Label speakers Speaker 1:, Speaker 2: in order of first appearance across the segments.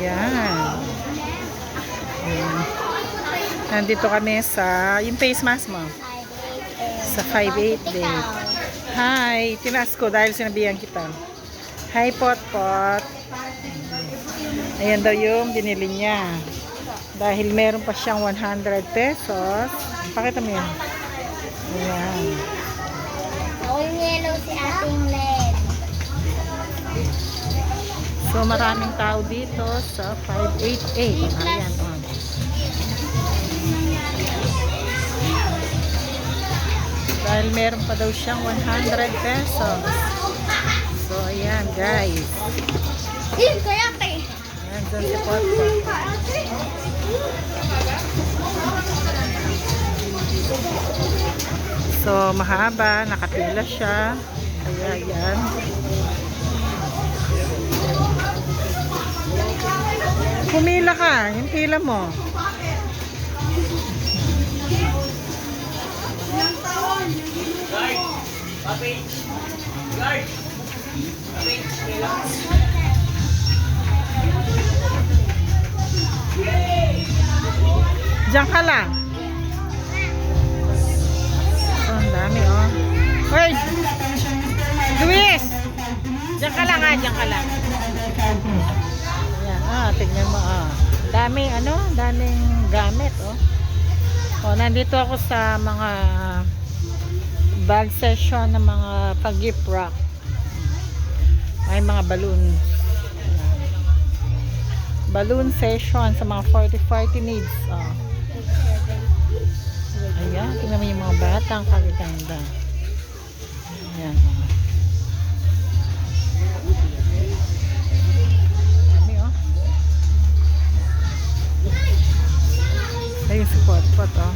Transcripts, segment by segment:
Speaker 1: Ayan. Ayan. Nandito kami sa, yung face mask mo. Sa 5-8 day. Hi, tinaas ko dahil sinabihan kita. Hi, Pot-Pot. Ayan daw yung binili niya. Dahil meron pa siyang 100 pesos. Pakita mo yan. Ayan.
Speaker 2: Ako yung yellow si ating LED.
Speaker 1: So, maraming tao dito sa 588. Ayan, oh. Dahil meron pa daw siyang 100 pesos. So, ayan, guys.
Speaker 2: Kaya kay.
Speaker 1: Ayan, dyan si Pot-Pot. So, mahaba. Nakapila siya. Kaya, ayan. Pumila ka. Yung pila mo. Diyan ka lang. Oh, ang dami, oh. Hoy! Luis! Diyan ka lang, ha? Diyan ka lang. Ayan, tignan mo, daming, daming gamit, oh. Oh, nandito ako sa mga bag session ng mga pag-gift wrap. May mga balloon. Balloon session sa mga 40 needs. Oh. Ayan, tingnan mo yung mga batang kagaganda. Ayan. Dami, oh. Ayun si Pot-Pot, oh.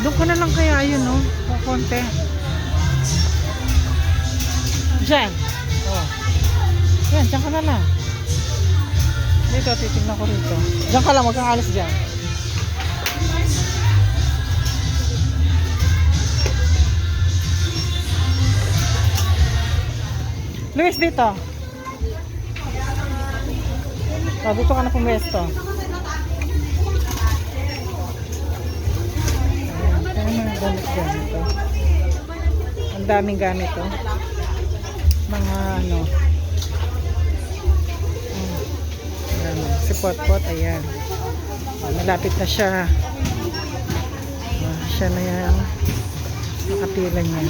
Speaker 1: Doon ko na lang kaya yun, no? Konti. Diyan. Oh. Yan, diyan ka na lang. Dito, titignan ko rito. Diyan ka lang, huwag kang alis dyan. Luis, dito. Oh, dito ka na pumesto. Ang daming gamit, oh. Mga si Pot-Pot, ayan. Malapit na siya. Siya na yan. Nakapila niya.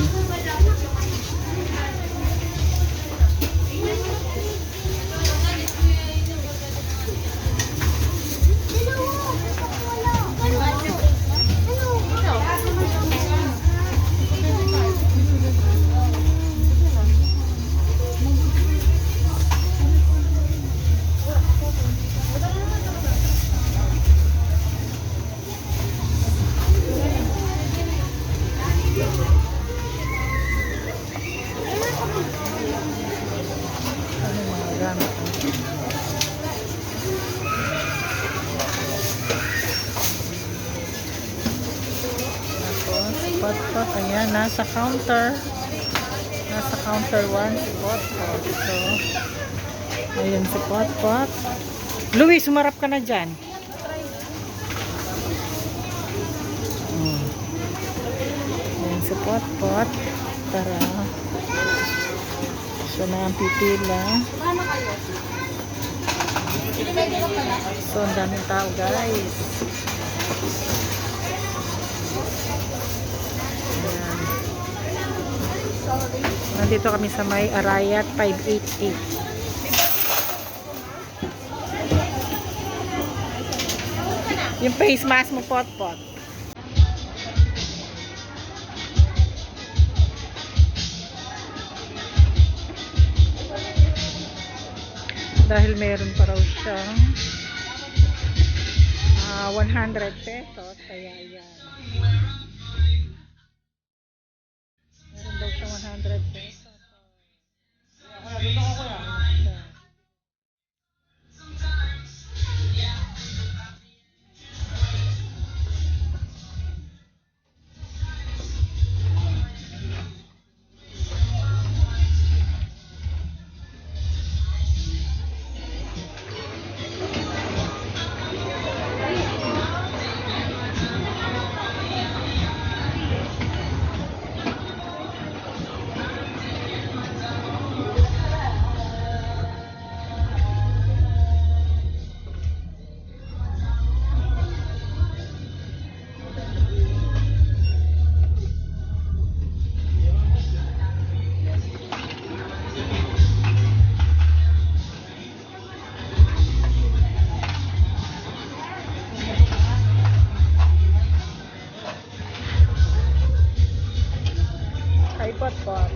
Speaker 1: Pot-Pot, ayan, nasa counter 1 si Pot-Pot. So, ayan si Pot-Pot. Luis, sumarap ka na dyan. Ayan si Pot-Pot. Tara, siya na ang pipila. So, ang daming tao, guys. Ayan. Nandito kami sa may Arayat 588. Yung face mask mo, pot-pot. Dahil meron pa raw siyang 100 pesos, kaya yan. Meron daw siyang 100 pesos. Kay pot-pot.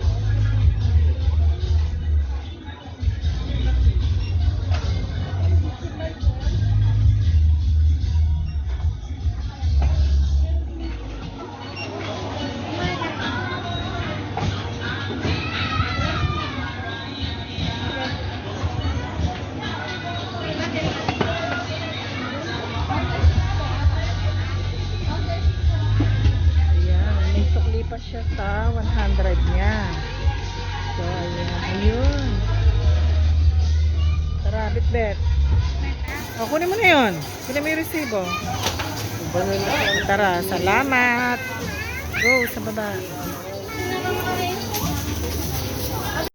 Speaker 1: May sukli pa siya sa 100 niya. So, ayan. Ayun. Tara, bit-bit. O, kunin mo na yun. Kunin mo yung resibo. Tara, salamat. Go, sa baba.